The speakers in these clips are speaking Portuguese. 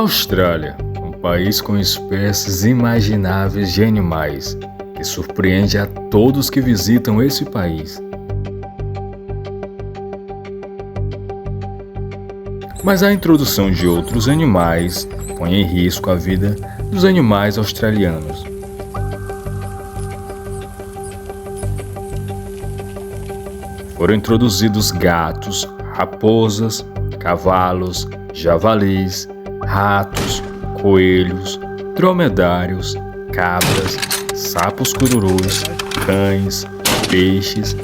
Austrália, um país com espécies imagináveis de animais, que surpreende a todos que visitam esse país. Mas a introdução de outros animais põe em risco a vida dos animais australianos. Foram introduzidos gatos, raposas, cavalos, javalis, ratos, coelhos, dromedários, cabras, sapos cururus, cães, peixes,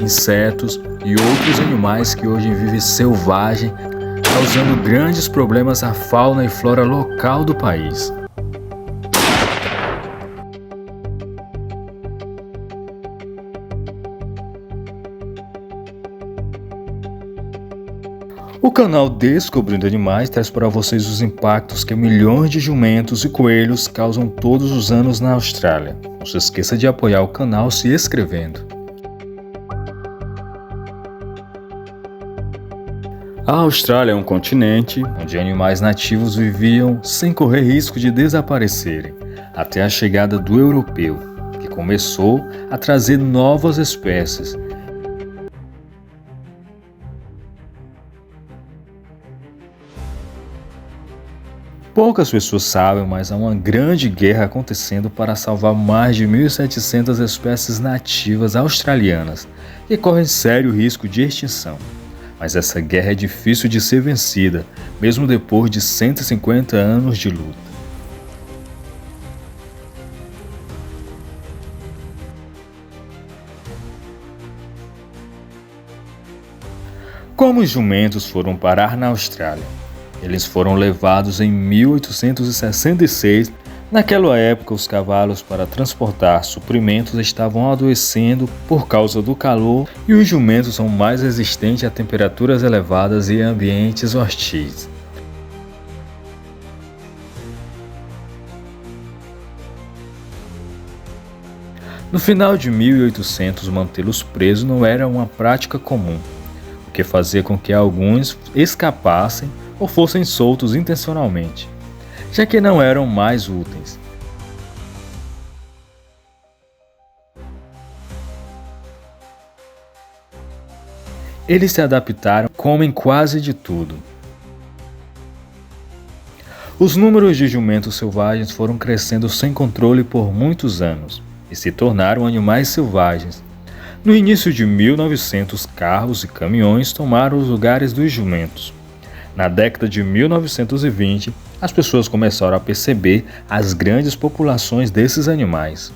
insetos e outros animais que hoje vivem selvagem, causando grandes problemas à fauna e flora local do país. O canal Descobrindo Animais traz para vocês os impactos que milhões de jumentos e coelhos causam todos os anos na Austrália. Não se esqueça de apoiar o canal se inscrevendo. A Austrália é um continente onde animais nativos viviam sem correr risco de desaparecerem, até a chegada do europeu, que começou a trazer novas espécies. Poucas pessoas sabem, mas há uma grande guerra acontecendo para salvar mais de 1.700 espécies nativas australianas, que correm sério risco de extinção. Mas essa guerra é difícil de ser vencida, mesmo depois de 150 anos de luta. Como os jumentos foram parar na Austrália? Eles foram levados em 1866. Naquela época, os cavalos para transportar suprimentos estavam adoecendo por causa do calor e os jumentos são mais resistentes a temperaturas elevadas e ambientes hostis. No final de 1800, mantê-los presos não era uma prática comum, o que fazia com que alguns escapassem ou fossem soltos intencionalmente, já que não eram mais úteis. Eles se adaptaram, comem quase de tudo. Os números de jumentos selvagens foram crescendo sem controle por muitos anos e se tornaram animais selvagens. No início de 1900, carros e caminhões tomaram os lugares dos jumentos. Na década de 1920, as pessoas começaram a perceber as grandes populações desses animais.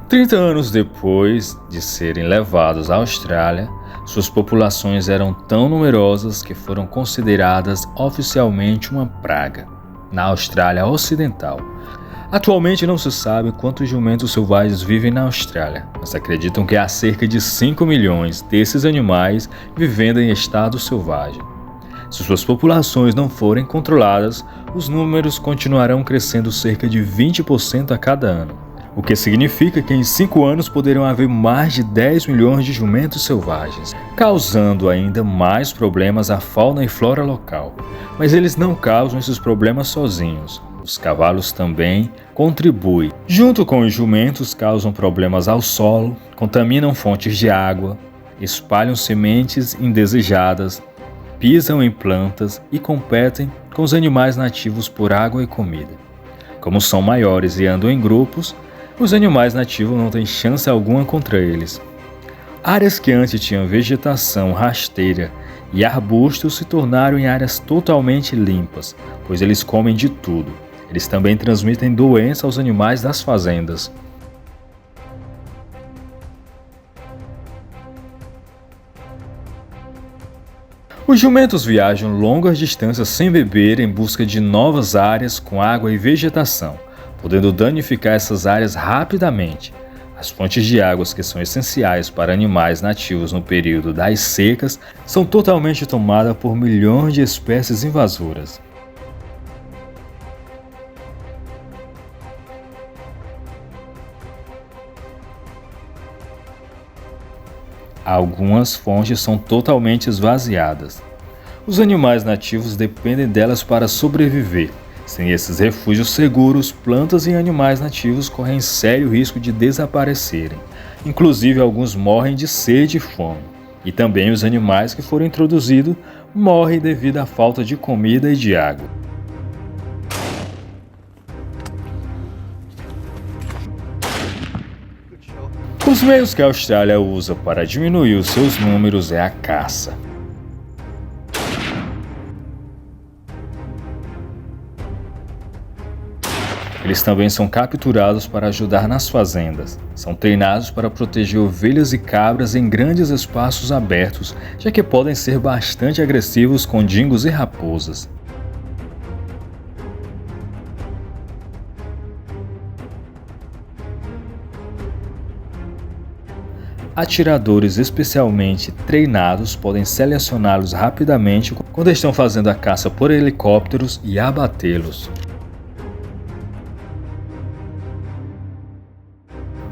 Trinta anos depois de serem levados à Austrália, suas populações eram tão numerosas que foram consideradas oficialmente uma praga na Austrália Ocidental. Atualmente não se sabe quantos jumentos selvagens vivem na Austrália, mas acreditam que há cerca de 5 milhões desses animais vivendo em estado selvagem. Se suas populações não forem controladas, os números continuarão crescendo cerca de 20% a cada ano, o que significa que em 5 anos poderão haver mais de 10 milhões de jumentos selvagens, causando ainda mais problemas à fauna e flora local. Mas eles não causam esses problemas sozinhos. Os cavalos também contribuem. Junto com os jumentos, causam problemas ao solo, contaminam fontes de água, espalham sementes indesejadas, pisam em plantas e competem com os animais nativos por água e comida. Como são maiores e andam em grupos, os animais nativos não têm chance alguma contra eles. Áreas que antes tinham vegetação rasteira e arbustos se tornaram em áreas totalmente limpas, pois eles comem de tudo. Eles também transmitem doença aos animais das fazendas. Os jumentos viajam longas distâncias sem beber em busca de novas áreas com água e vegetação, podendo danificar essas áreas rapidamente. As fontes de águas que são essenciais para animais nativos no período das secas são totalmente tomadas por milhões de espécies invasoras. Algumas fontes são totalmente esvaziadas. Os animais nativos dependem delas para sobreviver. Sem esses refúgios seguros, plantas e animais nativos correm sério risco de desaparecerem. Inclusive, alguns morrem de sede e fome. E também os animais que foram introduzidos morrem devido à falta de comida e de água. Os meios que a Austrália usa para diminuir os seus números é a caça. Eles também são capturados para ajudar nas fazendas. São treinados para proteger ovelhas e cabras em grandes espaços abertos, já que podem ser bastante agressivos com dingos e raposas. Atiradores especialmente treinados podem selecioná-los rapidamente quando estão fazendo a caça por helicópteros e abatê-los.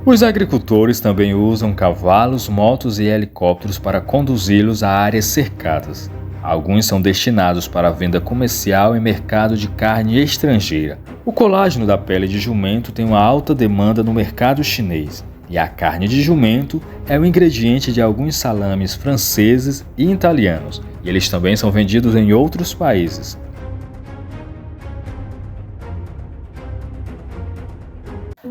Os agricultores também usam cavalos, motos e helicópteros para conduzi-los a áreas cercadas. Alguns são destinados para venda comercial em mercado de carne estrangeira. O colágeno da pele de jumento tem uma alta demanda no mercado chinês. E a carne de jumento é o ingrediente de alguns salames franceses e italianos, e eles também são vendidos em outros países.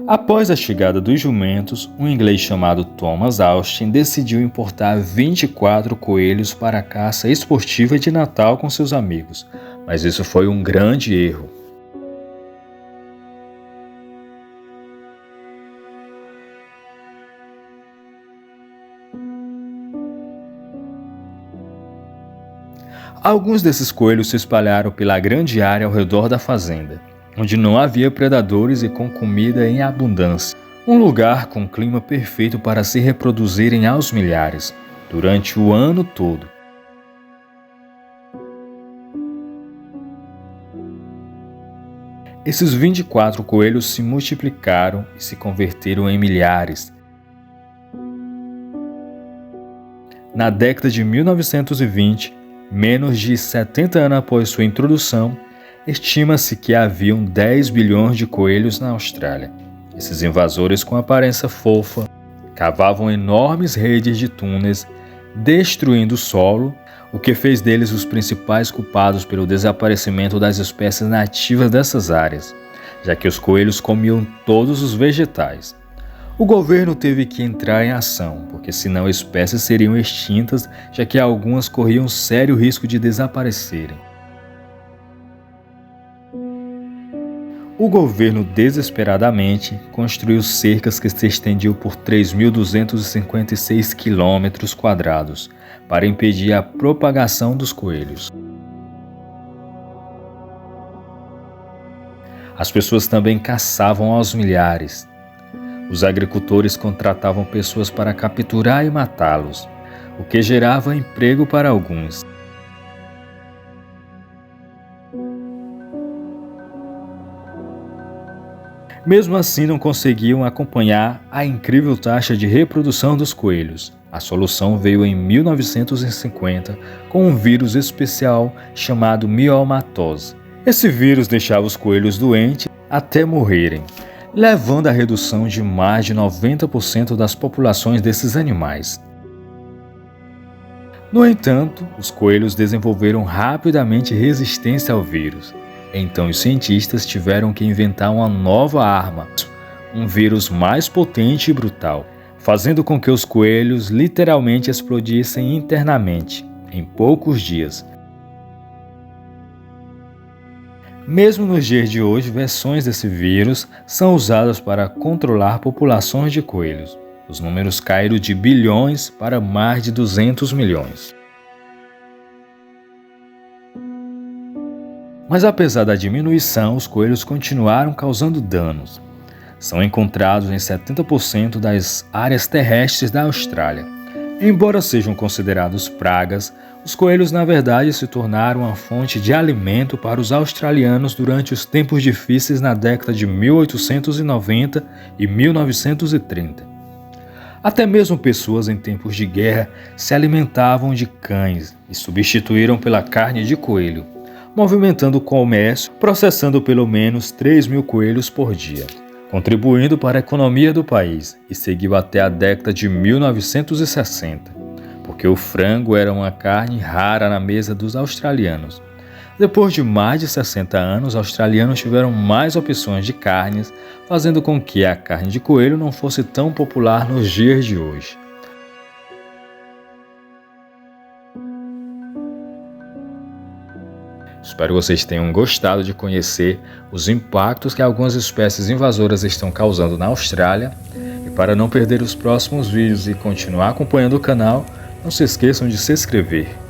Após a chegada dos jumentos, um inglês chamado Thomas Austin decidiu importar 24 coelhos para a caça esportiva de Natal com seus amigos, mas isso foi um grande erro. Alguns desses coelhos se espalharam pela grande área ao redor da fazenda, onde não havia predadores e com comida em abundância. Um lugar com clima perfeito para se reproduzirem aos milhares, durante o ano todo. Esses 24 coelhos se multiplicaram e se converteram em milhares. Na década de 1920, menos de 70 anos após sua introdução, estima-se que haviam 10 bilhões de coelhos na Austrália. Esses invasores com aparência fofa cavavam enormes redes de túneis, destruindo o solo, o que fez deles os principais culpados pelo desaparecimento das espécies nativas dessas áreas, já que os coelhos comiam todos os vegetais. O governo teve que entrar em ação, porque senão espécies seriam extintas, já que algumas corriam sério risco de desaparecerem. O governo desesperadamente construiu cercas que se estendiam por 3.256 km² para impedir a propagação dos coelhos. As pessoas também caçavam aos milhares. Os agricultores contratavam pessoas para capturar e matá-los, o que gerava emprego para alguns. Mesmo assim, não conseguiam acompanhar a incrível taxa de reprodução dos coelhos. A solução veio em 1950 com um vírus especial chamado miomatose. Esse vírus deixava os coelhos doentes até morrerem, levando à redução de mais de 90% das populações desses animais. No entanto, os coelhos desenvolveram rapidamente resistência ao vírus. Então os cientistas tiveram que inventar uma nova arma, um vírus mais potente e brutal. fazendo com que os coelhos literalmente explodissem internamente, em poucos dias. Mesmo nos dias de hoje, versões desse vírus são usadas para controlar populações de coelhos. Os números caíram de bilhões para mais de 200 milhões. Mas apesar da diminuição, os coelhos continuaram causando danos. São encontrados em 70% das áreas terrestres da Austrália. Embora sejam considerados pragas, os coelhos na verdade se tornaram uma fonte de alimento para os australianos durante os tempos difíceis na década de 1890 e 1930. Até mesmo pessoas em tempos de guerra se alimentavam de cães e substituíram pela carne de coelho, movimentando o comércio, processando pelo menos 3.000 coelhos por dia, contribuindo para a economia do país, e seguiu até a década de 1960, porque o frango era uma carne rara na mesa dos australianos. Depois de mais de 60 anos, os australianos tiveram mais opções de carnes, fazendo com que a carne de coelho não fosse tão popular nos dias de hoje. Espero que vocês tenham gostado de conhecer os impactos que algumas espécies invasoras estão causando na Austrália. E para não perder os próximos vídeos e continuar acompanhando o canal, não se esqueçam de se inscrever.